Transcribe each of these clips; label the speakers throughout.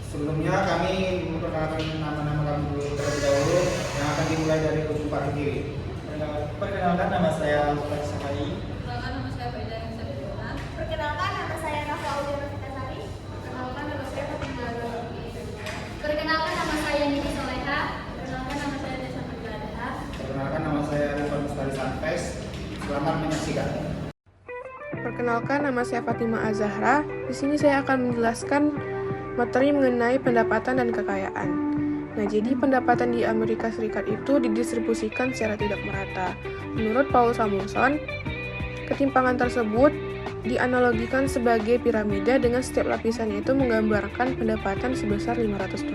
Speaker 1: Sebelumnya kami memperkenalkan nama-nama kami dulu terlebih dahulu yang akan dimulai dari ujung paling kiri.
Speaker 2: Perkenalkan, nama saya Alfred Sakai.
Speaker 3: Perkenalkan, nama saya Faida Nisa Dewana.
Speaker 4: Perkenalkan, nama saya Nafa Aulia Novitasari.
Speaker 3: Perkenalkan, nama saya Fatima Azhar.
Speaker 4: Perkenalkan, nama saya Nini Soleha.
Speaker 3: Perkenalkan, nama saya Desa Pergadaha.
Speaker 1: Perkenalkan, nama saya Rifan Mustari Sanfes. Selamat menyaksikan.
Speaker 5: Perkenalkan, nama saya Fatima Azhara. Di sini saya akan menjelaskan materi mengenai pendapatan dan kekayaan. Nah, jadi pendapatan di Amerika Serikat itu didistribusikan secara tidak merata. Menurut Paul Samuelson, ketimpangan tersebut dianalogikan sebagai piramida dengan setiap lapisannya itu menggambarkan pendapatan sebesar $500,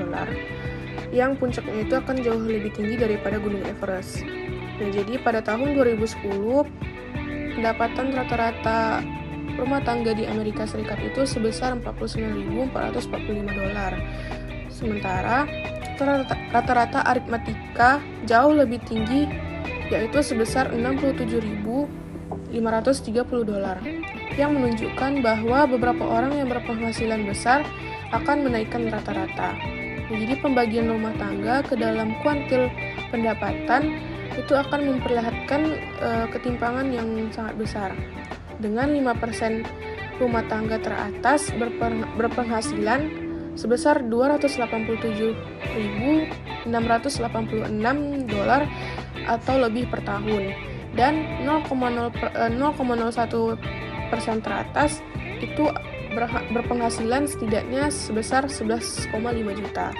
Speaker 5: yang puncaknya itu akan jauh lebih tinggi daripada Gunung Everest. Nah, jadi pada tahun 2010, pendapatan rata-rata rumah tangga di Amerika Serikat itu sebesar $49.445. Sementara rata-rata aritmatika jauh lebih tinggi, yaitu sebesar $67.530, yang menunjukkan bahwa beberapa orang yang berpenghasilan besar akan menaikkan rata-rata. Jadi pembagian rumah tangga ke dalam kuantil pendapatan itu akan memperlihatkan ketimpangan yang sangat besar. Dengan 5% rumah tangga teratas berpenghasilan sebesar $287.686 atau lebih per tahun, dan 0,01% teratas itu berpenghasilan setidaknya sebesar 11,5 juta.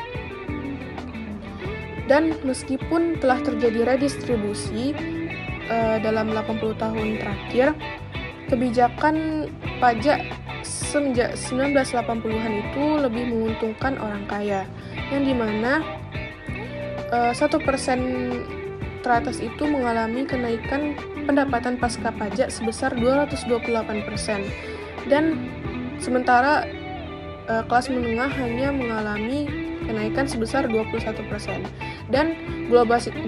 Speaker 5: Dan meskipun telah terjadi redistribusi dalam 80 tahun terakhir, kebijakan pajak semenjak 1980-an itu lebih menguntungkan orang kaya, yang dimana 1% teratas itu mengalami kenaikan pendapatan pasca pajak sebesar 228%, dan sementara kelas menengah hanya mengalami kenaikan sebesar 21%. Dan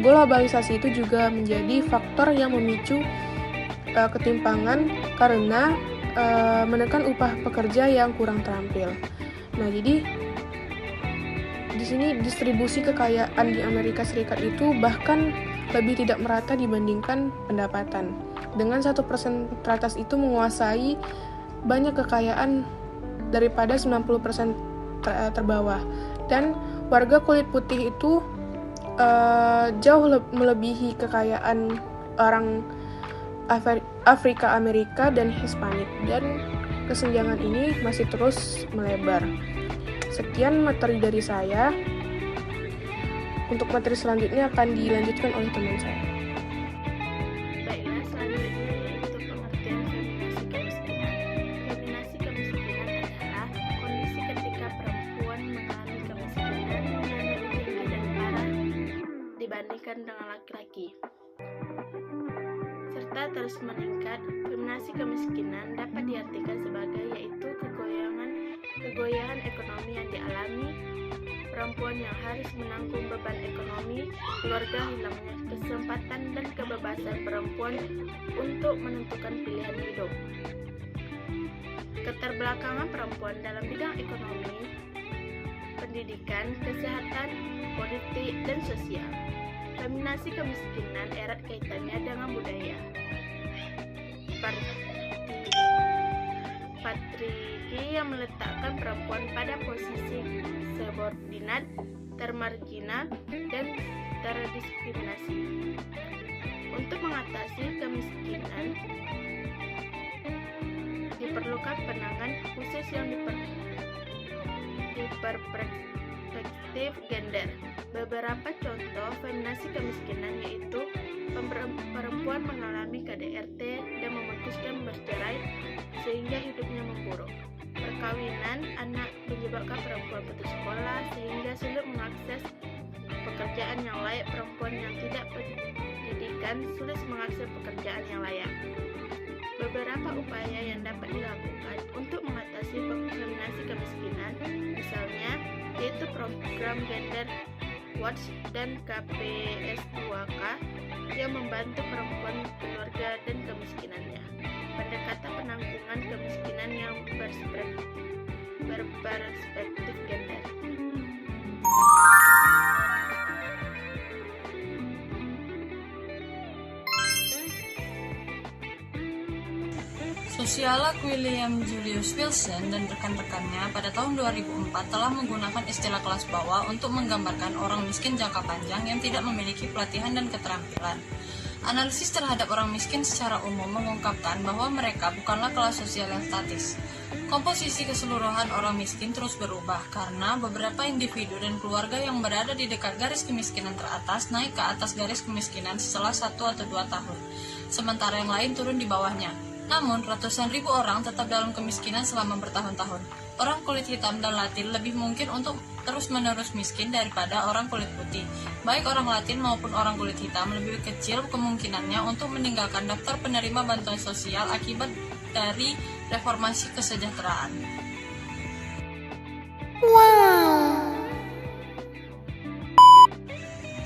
Speaker 5: globalisasi itu juga menjadi faktor yang memicu ketimpangan karena menekan upah pekerja yang kurang terampil. Nah, jadi di sini distribusi kekayaan di Amerika Serikat itu bahkan lebih tidak merata dibandingkan pendapatan. Dengan 1% teratas itu menguasai banyak kekayaan daripada 90% terbawah. Dan warga kulit putih itu jauh melebihi kekayaan orang Afrika Amerika dan Hispanik, dan kesenjangan ini masih terus melebar. Sekian materi dari saya. Untuk materi selanjutnya akan dilanjutkan oleh teman saya.
Speaker 6: Baiklah, selanjutnya yaitu pengertian feminasi kemiskinan. Feminasi kemiskinan adalah kondisi ketika perempuan mengalami kemiskinan yang lebih tinggi dan parah dibandingkan dengan laki-laki, serta terus meningkat. Feminasi kemiskinan dapat diartikan sebagai yaitu kegoyahan ekonomi yang dialami perempuan yang harus menanggung beban ekonomi keluarga, hilangnya kesempatan dan kebebasan perempuan untuk menentukan pilihan hidup, keterbelakangan perempuan dalam bidang ekonomi, pendidikan, kesehatan, politik, dan sosial. Feminasi kemiskinan erat kaitannya dengan budaya patriarki yang meletakkan perempuan pada posisi subordinat, termarginal, dan terdiskriminasi. Untuk mengatasi kemiskinan diperlukan penanganan khusus yang diperspektif gender. Beberapa contoh feminasi kemiskinan yaitu perempuan mengalami KDRT dan memutuskan bercerai sehingga hidupnya memburuk. Perkawinan anak menyebabkan perempuan putus sekolah sehingga sulit mengakses pekerjaan yang layak. Perempuan yang tidak pendidikan sulit mengakses pekerjaan yang layak. Beberapa upaya yang dapat dilakukan untuk mengatasi feminasi kemiskinan misalnya yaitu program Gender Watch dan KPS2K yang membantu perempuan, keluarga, dan kemiskinannya. Pendekatan penanggulangan kemiskinan yang berperspektif gender.
Speaker 7: Sosiolog William Julius Wilson dan rekan-rekannya pada tahun 2004 telah menggunakan istilah kelas bawah untuk menggambarkan orang miskin jangka panjang yang tidak memiliki pelatihan dan keterampilan. Analisis terhadap orang miskin secara umum mengungkapkan bahwa mereka bukanlah kelas sosial yang statis. Komposisi keseluruhan orang miskin terus berubah karena beberapa individu dan keluarga yang berada di dekat garis kemiskinan teratas naik ke atas garis kemiskinan setelah 1 atau 2 tahun, sementara yang lain turun di bawahnya. Namun, ratusan ribu orang tetap dalam kemiskinan selama bertahun-tahun. Orang kulit hitam dan Latin lebih mungkin untuk terus-menerus miskin daripada orang kulit putih. Baik orang Latin maupun orang kulit hitam lebih kecil kemungkinannya untuk meninggalkan daftar penerima bantuan sosial akibat dari reformasi kesejahteraan.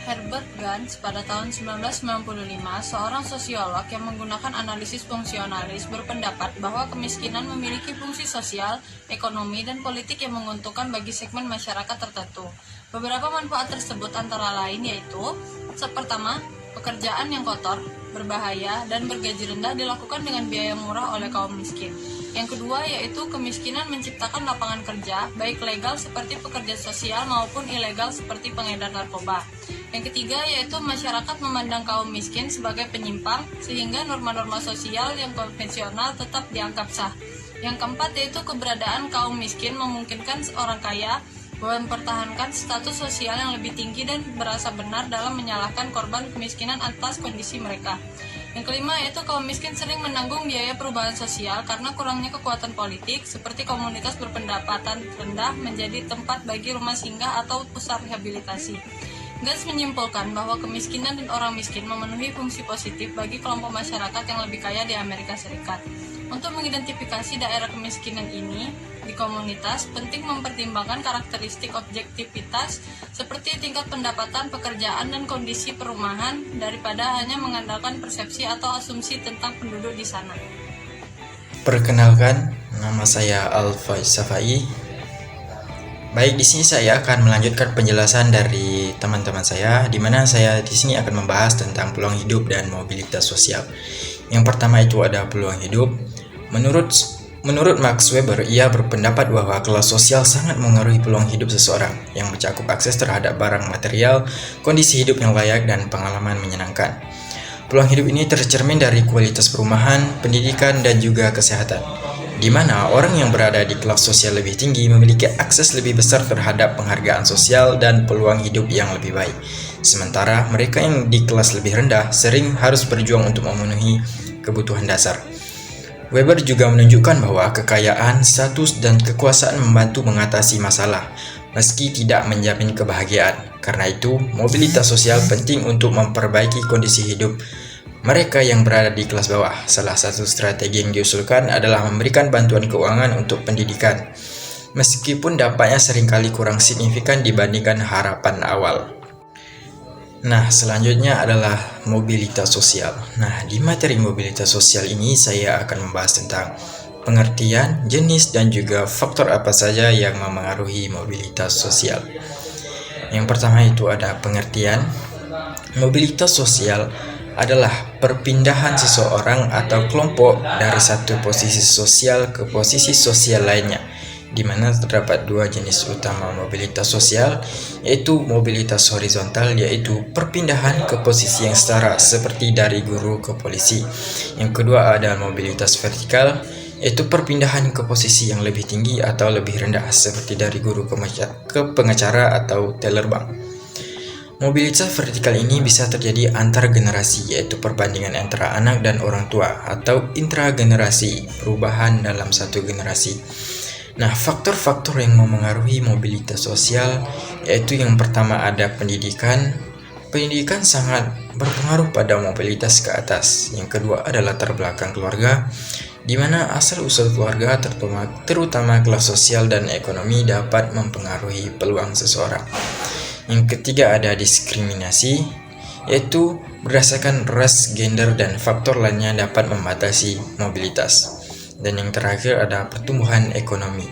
Speaker 7: Herbert Gans pada tahun 1995, seorang sosiolog yang menggunakan analisis fungsionalis berpendapat bahwa kemiskinan memiliki fungsi sosial, ekonomi, dan politik yang menguntungkan bagi segmen masyarakat tertentu. Beberapa manfaat tersebut antara lain yaitu: pertama, pekerjaan yang kotor, berbahaya, dan bergaji rendah dilakukan dengan biaya murah oleh kaum miskin. Yang kedua yaitu kemiskinan menciptakan lapangan kerja, baik legal seperti pekerja sosial maupun ilegal seperti pengedar narkoba. Yang ketiga yaitu masyarakat memandang kaum miskin sebagai penyimpang, sehingga norma-norma sosial yang konvensional tetap dianggap sah. Yang keempat yaitu keberadaan kaum miskin memungkinkan orang kaya mempertahankan status sosial yang lebih tinggi dan berasa benar dalam menyalahkan korban kemiskinan atas kondisi mereka. Yang kelima yaitu kaum miskin sering menanggung biaya perubahan sosial karena kurangnya kekuatan politik, seperti komunitas berpendapatan rendah menjadi tempat bagi rumah singgah atau pusat rehabilitasi. Gans menyimpulkan bahwa kemiskinan dan orang miskin memenuhi fungsi positif bagi kelompok masyarakat yang lebih kaya di Amerika Serikat. Untuk mengidentifikasi daerah kemiskinan ini di komunitas, penting mempertimbangkan karakteristik objektivitas seperti tingkat pendapatan, pekerjaan, dan kondisi perumahan daripada hanya mengandalkan persepsi atau asumsi tentang penduduk di sana.
Speaker 8: Perkenalkan, nama saya Al-Faiz Safai. Baik, di sini saya akan melanjutkan penjelasan dari teman-teman saya, di mana saya di sini akan membahas tentang peluang hidup dan mobilitas sosial. Yang pertama itu ada peluang hidup. Menurut Max Weber, ia berpendapat bahwa kelas sosial sangat mengaruhi peluang hidup seseorang, yang mencakup akses terhadap barang material, kondisi hidup yang layak, dan pengalaman menyenangkan. Peluang hidup ini tercermin dari kualitas perumahan, pendidikan, dan juga kesehatan, di mana orang yang berada di kelas sosial lebih tinggi memiliki akses lebih besar terhadap penghargaan sosial dan peluang hidup yang lebih baik. Sementara mereka yang di kelas lebih rendah sering harus berjuang untuk memenuhi kebutuhan dasar. Weber juga menunjukkan bahwa kekayaan, status, dan kekuasaan membantu mengatasi masalah, meski tidak menjamin kebahagiaan. Karena itu, mobilitas sosial penting untuk memperbaiki kondisi hidup mereka yang berada di kelas bawah. Salah satu strategi yang diusulkan adalah memberikan bantuan keuangan untuk pendidikan, meskipun dampaknya seringkali kurang signifikan dibandingkan harapan awal. Nah, selanjutnya adalah mobilitas sosial. Nah, di materi mobilitas sosial ini saya akan membahas tentang pengertian, jenis, dan juga faktor apa saja yang memengaruhi mobilitas sosial. Yang pertama itu ada pengertian. Mobilitas sosial adalah perpindahan seseorang atau kelompok dari satu posisi sosial ke posisi sosial lainnya, di mana terdapat dua jenis utama mobilitas sosial, yaitu mobilitas horizontal, yaitu perpindahan ke posisi yang setara seperti dari guru ke polisi. Yang kedua ada mobilitas vertikal, yaitu perpindahan ke posisi yang lebih tinggi atau lebih rendah seperti dari guru ke pengacara atau teller bank. Mobilitas vertikal ini bisa terjadi antar generasi, yaitu perbandingan antara anak dan orang tua, atau intragenerasi, perubahan dalam satu generasi. Nah, faktor-faktor yang memengaruhi mobilitas sosial yaitu yang pertama ada pendidikan. Pendidikan sangat berpengaruh pada mobilitas ke atas. Yang kedua adalah latar belakang keluarga, di mana asal-usul keluarga terutama kelas sosial dan ekonomi dapat mempengaruhi peluang seseorang. Yang ketiga ada diskriminasi, yaitu berdasarkan ras, gender, dan faktor lainnya dapat membatasi mobilitas. Dan yang terakhir ada pertumbuhan ekonomi.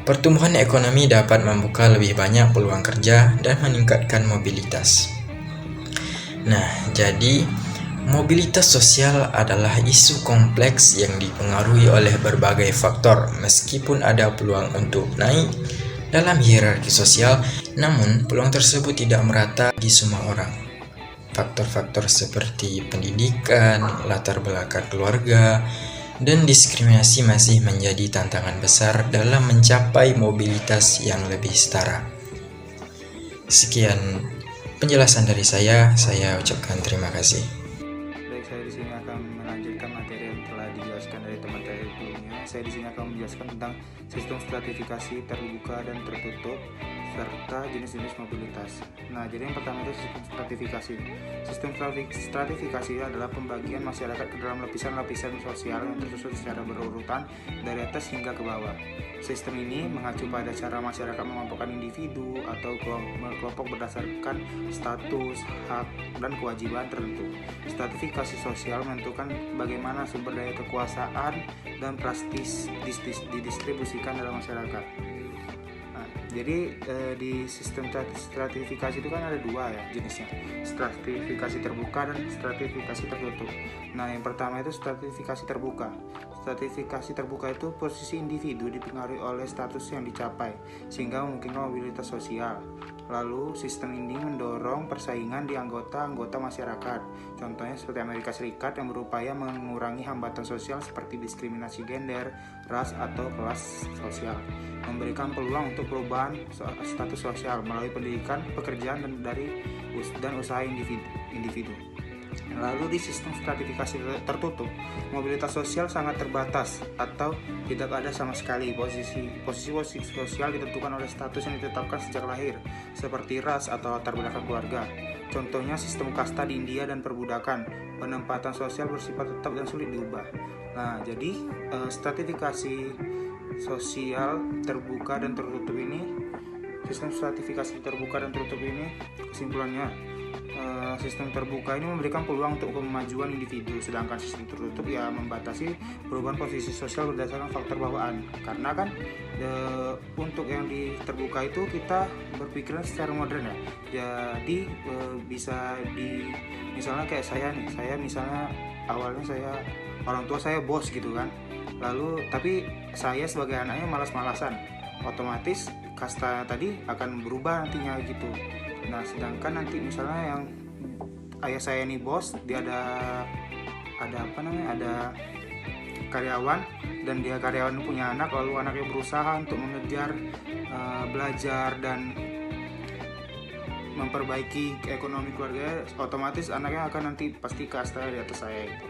Speaker 8: Pertumbuhan ekonomi dapat membuka lebih banyak peluang kerja dan meningkatkan mobilitas. Nah, jadi Mobilitas sosial adalah isu kompleks yang dipengaruhi oleh berbagai faktor. Meskipun ada peluang untuk naik dalam hierarki sosial, namun peluang tersebut tidak merata di semua orang. Faktor-faktor seperti pendidikan, latar belakang keluarga, dan diskriminasi masih menjadi tantangan besar dalam mencapai mobilitas yang lebih setara. Sekian penjelasan dari saya ucapkan terima kasih.
Speaker 1: Baik, saya di sini akan melanjutkan materi yang telah dijelaskan dari teman-teman sebelumnya. Saya di sini akan menjelaskan tentang sistem stratifikasi terbuka dan tertutup serta jenis-jenis mobilitas. Nah, jadi yang pertama itu sistem stratifikasi. Sistem stratifikasi adalah pembagian masyarakat ke dalam lapisan-lapisan sosial yang tersusun secara berurutan dari atas hingga ke bawah. Sistem ini mengacu pada cara masyarakat mengelompokkan individu atau kelompok berdasarkan status, hak, dan kewajiban tertentu. Stratifikasi sosial menentukan bagaimana sumber daya kekuasaan dan prestis didistribusikan dalam masyarakat. Jadi di sistem stratifikasi itu kan ada dua ya jenisnya, stratifikasi terbuka dan stratifikasi tertutup. Nah, yang pertama itu stratifikasi terbuka. Stratifikasi terbuka itu posisi individu dipengaruhi oleh status yang dicapai sehingga memungkinkan mobilitas sosial. Lalu sistem ini mendorong persaingan di anggota-anggota masyarakat. Contohnya seperti Amerika Serikat yang berupaya mengurangi hambatan sosial seperti diskriminasi gender, ras, atau kelas sosial. Memberikan peluang untuk perubahan status sosial melalui pendidikan, pekerjaan, dan usaha individu. Lalu di sistem stratifikasi tertutup, mobilitas sosial sangat terbatas atau tidak ada sama sekali. Posisi sosial ditentukan oleh status yang ditetapkan sejak lahir, seperti ras atau latar belakang keluarga. Contohnya sistem kasta di India dan perbudakan. Penempatan sosial bersifat tetap dan sulit diubah. Nah, jadi stratifikasi sosial terbuka dan tertutup ini, sistem stratifikasi terbuka dan tertutup ini, kesimpulannya sistem terbuka ini memberikan peluang untuk kemajuan individu, sedangkan sistem tertutup ya membatasi perubahan posisi sosial berdasarkan faktor bawaan. Karena kan untuk yang di terbuka itu kita berpikiran secara modern ya. Jadi bisa misalnya kayak saya misalnya awalnya orang tua saya bos gitu kan. Lalu tapi saya sebagai anaknya malas-malasan. Otomatis kasta tadi akan berubah nantinya gitu. Nah, sedangkan nanti misalnya yang ayah saya ini bos, dia ada karyawan, dan dia karyawan punya anak, lalu anaknya berusaha untuk mengejar belajar dan memperbaiki ekonomi keluarga, otomatis anaknya akan nanti pasti kasta di atas saya gitu.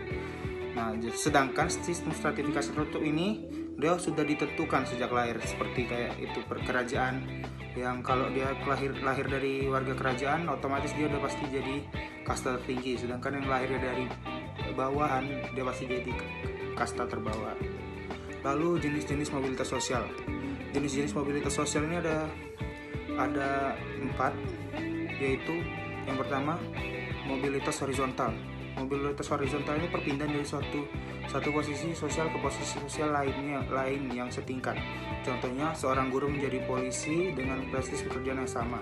Speaker 1: Nah, sedangkan sistem stratifikasi tertutup ini dia sudah ditentukan sejak lahir, seperti kayak itu kerajaan yang kalau dia lahir dari warga kerajaan, otomatis dia udah pasti jadi kasta tertinggi, sedangkan yang lahirnya dari bawahan dia pasti jadi kasta terbawah. Lalu jenis-jenis mobilitas sosial. Jenis-jenis mobilitas sosial ini ada 4, yaitu yang pertama mobilitas horizontal. Mobilitas horizontal ini perpindahan dari satu posisi sosial ke posisi sosial lain yang setingkat. Contohnya seorang guru menjadi polisi dengan prestis pekerjaan yang sama.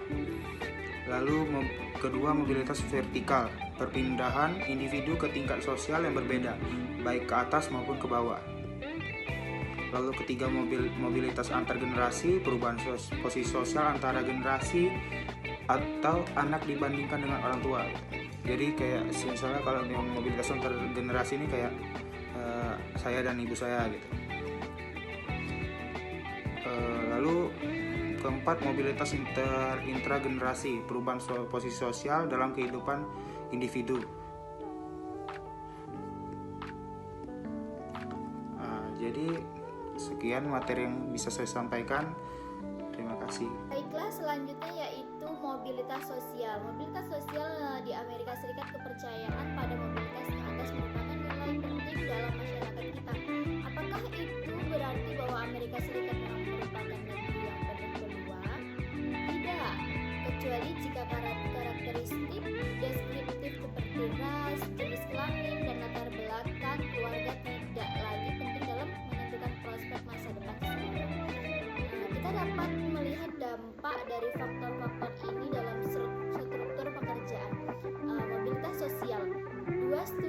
Speaker 1: Lalu kedua, mobilitas vertikal, perpindahan individu ke tingkat sosial yang berbeda, baik ke atas maupun ke bawah. Lalu ketiga, mobilitas antar generasi, perubahan posisi sosial antara generasi atau anak dibandingkan dengan orang tua. Jadi kayak misalnya kalau yang mobilitas antar generasi ini kayak saya dan ibu saya gitu. Lalu keempat, mobilitas intragenerasi, perubahan posisi sosial dalam kehidupan individu. Jadi sekian materi yang bisa saya sampaikan. Terima kasih.
Speaker 4: Baiklah, selanjutnya yaitu mobilitas sosial. Mobilitas sosial di Amerika Serikat, kepercayaan pada mobilitas yang atas merupakan nilai penting dalam masyarakat kita. Apakah itu berarti bahwa Amerika Serikat memang merupakan negeri yang penuh peluang? Tidak, kecuali jika karakteristik deskriptif seperti ras, jenis kelamin, dan latar belakang keluarga tidak lagi penting dalam menentukan prospek masa depan seseorang. Kita dapat melihat dampak dari faktor-faktor ini dalam struktur pekerjaan. Mobilitas sosial. 2 studi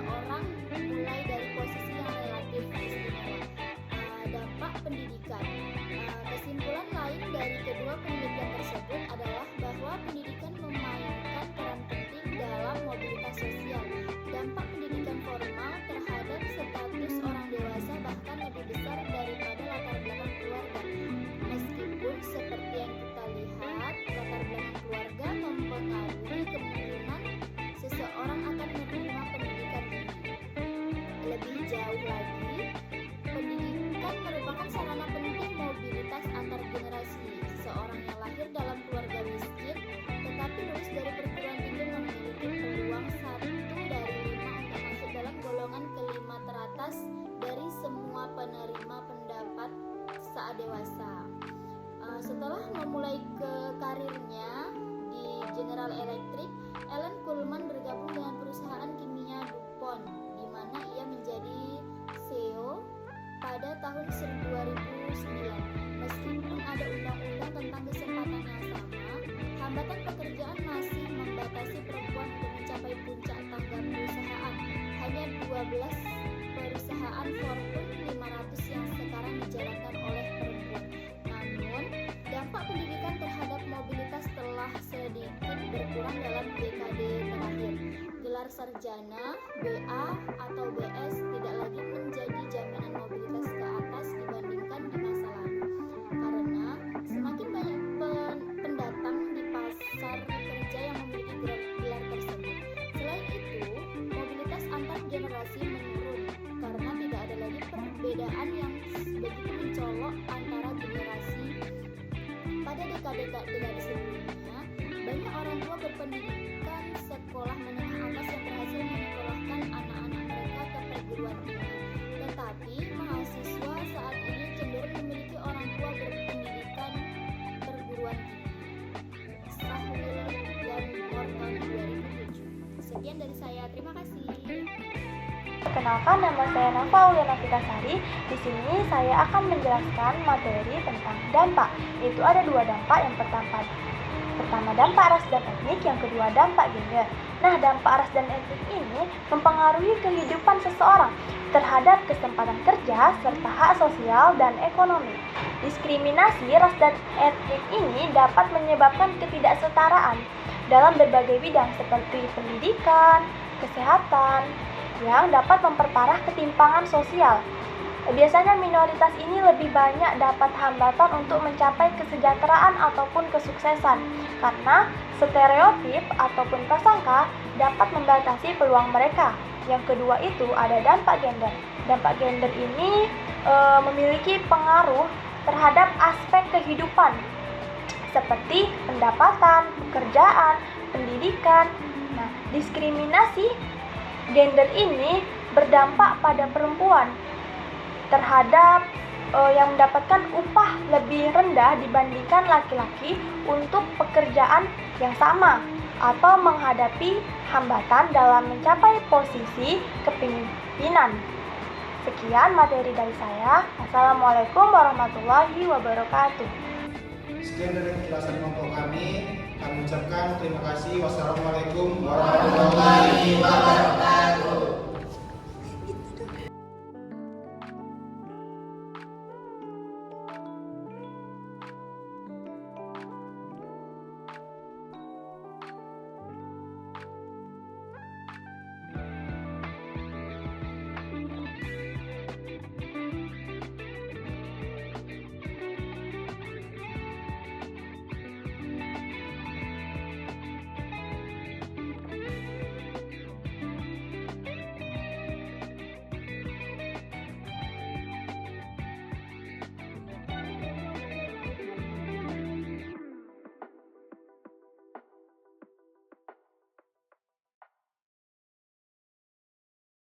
Speaker 4: seseorang mulai dari posisi yang relatif istimewa. Dampak pendidikan. Kesimpulan lain dari kedua penelitian tersebut adalah bahwa pendidikan memainkan peran penting dalam mobilitas sosial. Dampak pendidikan formal terhadap status orang dewasa bahkan lebih besar daripada latar belakang keluarga. Meskipun seperti yang kita lihat, latar belakang keluarga mempengaruhi kemungkinan seseorang akan menerima pendidikan tinggi. Lebih jauh lagi, pendidikan merupakan sarana penting mobilitas antar generasi. Seseorang yang lahir dalam keluarga miskin tetapi lulus dari perguruan tinggi memiliki peluang 1 dari 5 untuk masuk dalam golongan kelima teratas dari semua penerima pendapat saat dewasa. Setelah memulai karirnya di General Electric, Alan Kuhlman bergabung dengan perusahaan kimia DuPont, di mana ia menjadi CEO pada tahun 2009. Meskipun ada undang-undang tentang kesempatan yang sama, hambatan pekerjaan masih membatasi perempuan untuk mencapai puncak tangga perusahaan. Hanya 12 perusahaan Fortune 500 yang sekarang dijalankan oleh perempuan. Namun, dampak pendidikan terhadap mobilitas telah sedikit berkurang dalam dekade terakhir. Gelar sarjana, BA atau BS tidak lagi menjadi jaminan mobilitas ke atas dibandingkan di masa lalu, karena semakin banyak pendatang di pasar kerja yang memiliki gelar tersebut. Selain itu, mobilitas antar generasi menurun karena tidak ada lagi perbedaan yang begitu mencolok antara generasi. Pada dekade sebelumnya, banyak orang tua berpendidikan sekolah menengah atas yang berhasil menyekolahkan anak-anak mereka ke perguruan tinggi. Tetapi mahasiswa saat ini cenderung memiliki orang tua berpendidikan perguruan tinggi. Sahwil dan Morgan 2007. Sekian dari saya, terima kasih.
Speaker 9: Perkenalkan, nama saya Nafa Auliana Fitasari. Di sini saya akan menjelaskan materi tentang dampak. Itu ada 2 dampak. Yang pertama dampak ras dan etnik, yang kedua dampak gender. Nah, dampak ras dan etnik ini mempengaruhi kehidupan seseorang terhadap kesempatan kerja serta hak sosial dan ekonomi. Diskriminasi ras dan etnik ini dapat menyebabkan ketidaksetaraan dalam berbagai bidang seperti pendidikan, kesehatan, yang dapat memperparah ketimpangan sosial. Biasanya minoritas ini lebih banyak dapat hambatan untuk mencapai kesejahteraan ataupun kesuksesan, karena stereotip ataupun prasangka dapat membatasi peluang mereka. Yang kedua itu ada dampak gender. Dampak gender ini memiliki pengaruh terhadap aspek kehidupan seperti pendapatan, pekerjaan, pendidikan. Nah, diskriminasi gender ini berdampak pada perempuan terhadap yang mendapatkan upah lebih rendah dibandingkan laki-laki untuk pekerjaan yang sama atau menghadapi hambatan dalam mencapai posisi kepemimpinan. Sekian materi dari saya. Assalamualaikum warahmatullahi wabarakatuh.
Speaker 2: Sekian dari penjelasan kelompok kami ucapkan terima kasih. Wassalamualaikum warahmatullahi wabarakatuh.